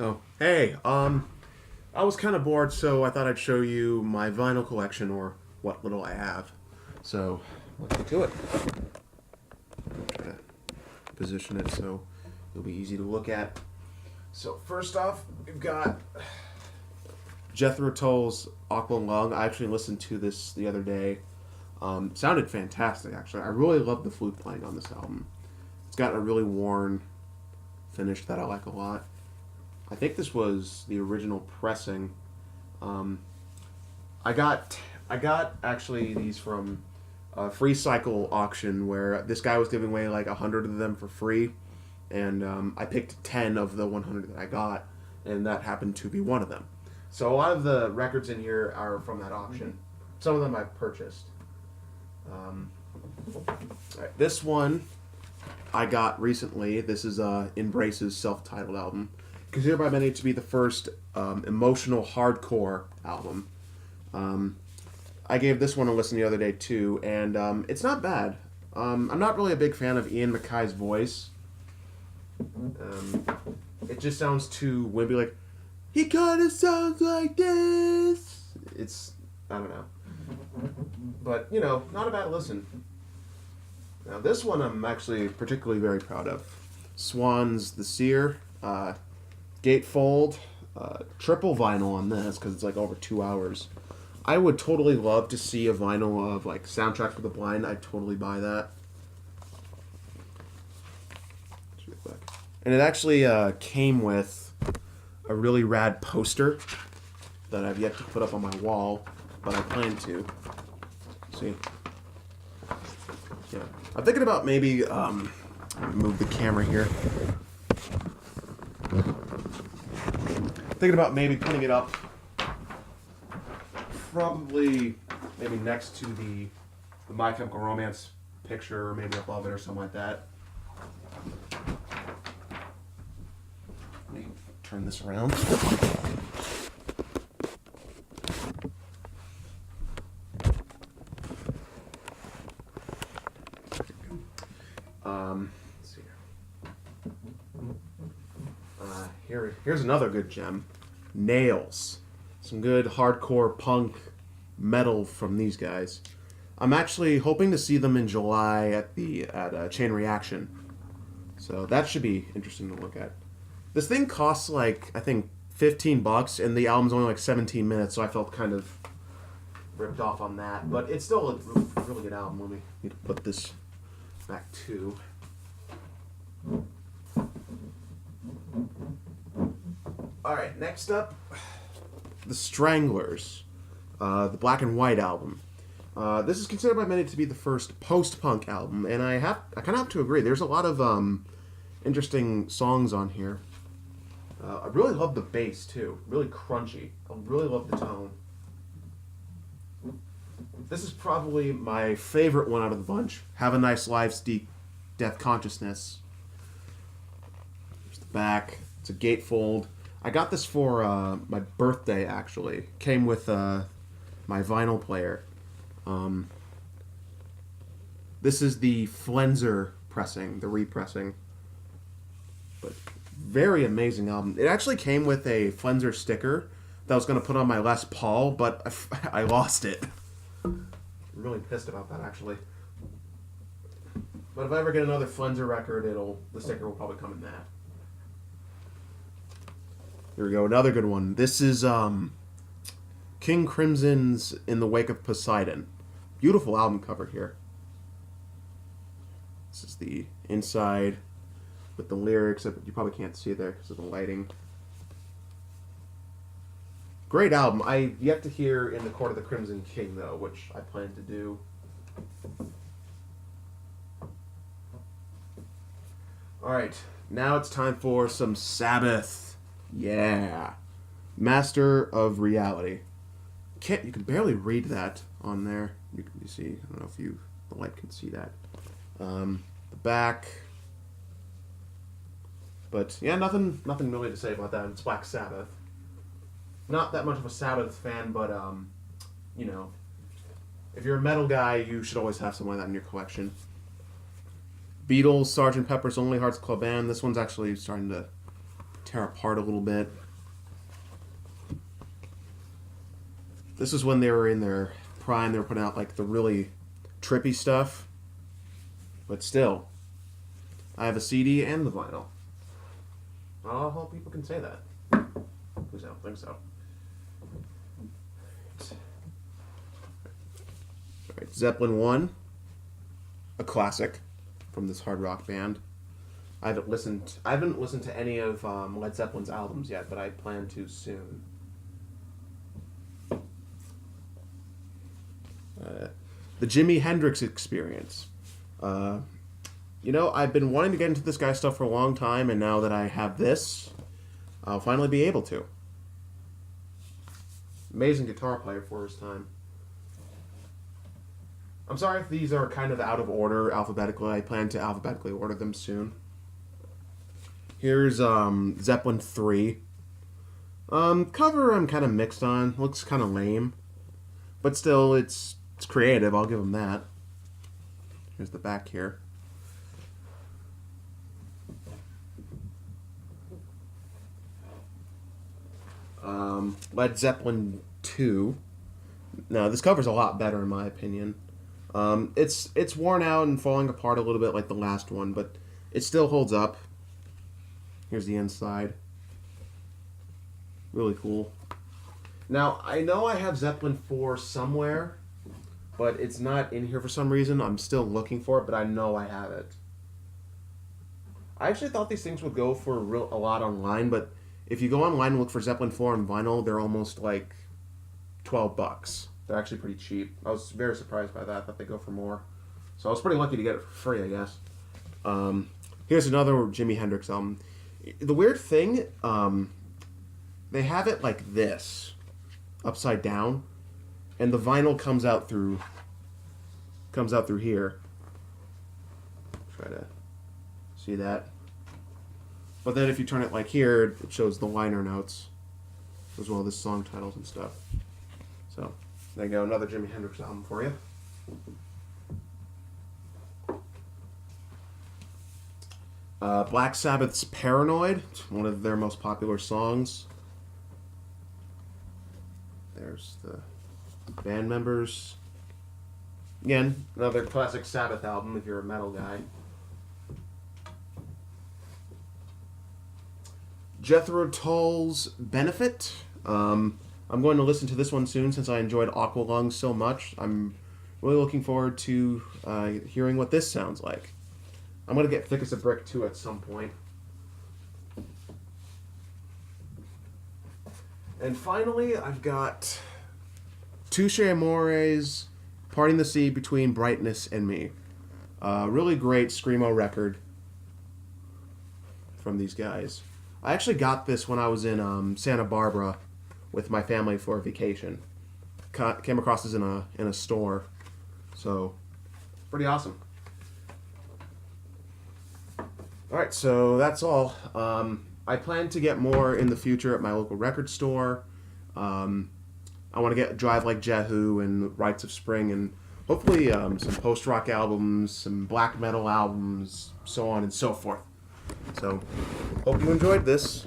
Oh, hey, I was kind of bored, so I thought I'd show you my vinyl collection or what little I have. So, let's get to it. Try to position it so it'll be easy to look at. So, first off, we've got Jethro Tull's Aqua Lung. I actually listened to this the other day. Sounded fantastic, actually. I really love the flute playing on this album. It's got a really worn finish that I like a lot. I think this was the original pressing. Um, I got actually these from a free cycle auction where this guy was giving away like 100 of them for free, and I picked 10 of the 100 that I got, and that happened to be one of them. So a lot of the records in here are from that auction. Some of them I purchased. Um, alright, this one I got recently. This is Embrace's self-titled album, considered by many to be the first emotional hardcore album. I gave this one a listen the other day too, and it's not bad. I'm not really a big fan of Ian MacKay's voice. It just sounds too wimpy. Like, he kind of sounds like this. It's, I don't know. But, you know, not a bad listen. Now, this one I'm actually particularly very proud of. Swan's The Seer, Gatefold, triple vinyl on this because it's like over 2 hours. I would totally love to see a vinyl of like Soundtrack for the Blind. I'd totally buy that. And it actually came with a really rad poster that I've yet to put up on my wall, but I plan to. See? Yeah. I'm thinking about maybe move the camera here. Thinking about maybe putting it up probably maybe next to the My Chemical Romance picture, or maybe above it or something like that. Let me turn this around. Let's see here. Here's another good gem. Nails. Some good hardcore punk metal from these guys. I'm actually hoping to see them in July at Chain Reaction. So that should be interesting to look at. This thing costs like, I think, $15, and the album's only like 17 minutes, so I felt kind of ripped off on that. But it's still a really good album. Let me need to put this back too. Alright, next up, The Stranglers, the Black and White album. This is considered by many to be the first post-punk album, and I kind of have to agree. There's a lot of interesting songs on here. I really love the bass too, really crunchy. I really love the tone. This is probably my favorite one out of the bunch. Have a Nice Life, Death Consciousness. There's the back. It's a gatefold. I got this for my birthday, actually. Came with my vinyl player. This is the Flenser pressing, the repressing. But very amazing album. It actually came with a Flenser sticker that I was going to put on my Les Paul, but I lost it. I'm really pissed about that, actually. But if I ever get another Flenser record, the sticker will probably come in that. Here we go, another good one. This is King Crimson's In the Wake of Poseidon. Beautiful album cover here. This is the inside with the lyrics. You probably can't see it there because of the lighting. Great album. I yet to hear In the Court of the Crimson King, though, which I plan to do. Alright, now it's time for some Sabbath. Yeah. Master of Reality. You can barely read that on there. You see, I don't know if the light can see that. The back. But yeah, nothing really to say about that. It's Black Sabbath. Not that much of a Sabbath fan, but you know, if you're a metal guy, you should always have something like that in your collection. Beatles, Sgt. Pepper's Lonely Hearts Club Band. This one's actually starting to tear apart a little bit. This is when they were in their prime. They were putting out like the really trippy stuff. But still, I have a CD and the vinyl. I hope people can say that. Because I don't think so. Alright, Zeppelin 1. A classic from this hard rock band. I haven't listened to any of Led Zeppelin's albums yet, but I plan to soon. The Jimi Hendrix Experience. You know, I've been wanting to get into this guy's stuff for a long time, and now that I have this, I'll finally be able to. Amazing guitar player for his time. I'm sorry if these are kind of out of order alphabetically. I plan to alphabetically order them soon. Here's Zeppelin 3. Cover I'm kind of mixed on. Looks kind of lame. But still, it's creative. I'll give them that. Here's the back here. Led Zeppelin 2. Now, this cover's a lot better in my opinion. It's worn out and falling apart a little bit like the last one, but it still holds up. Here's the inside. Really cool. Now, I know I have Zeppelin 4 somewhere, but it's not in here for some reason. I'm still looking for it, but I know I have it. I actually thought these things would go for a lot online, but if you go online and look for Zeppelin 4 on vinyl, they're almost like $12. They're actually pretty cheap. I was very surprised by that. I thought they go for more. So I was pretty lucky to get it for free, I guess. Here's another Jimi Hendrix album. The weird thing, they have it like this, upside down, and the vinyl comes out through here. Try to see that. But then if you turn it like here, it shows the liner notes, as well as the song titles and stuff. So, there you go, another Jimi Hendrix album for you. Black Sabbath's Paranoid, one of their most popular songs. There's the band members. Again, another classic Sabbath album if you're a metal guy. Jethro Tull's Benefit. I'm going to listen to this one soon since I enjoyed Aqualung so much. I'm really looking forward to hearing what this sounds like. I'm going to get Thick as a Brick too at some point. And finally, I've got Touche Amore's Parting the Sea Between Brightness and Me. Really great Screamo record from these guys. I actually got this when I was in Santa Barbara with my family for a vacation. Came across this in a store. So, pretty awesome. Alright, so that's all. I plan to get more in the future at my local record store. I want to drive like Jehu and Rites of Spring, and hopefully some post-rock albums, some black metal albums, so on and so forth. So, hope you enjoyed this.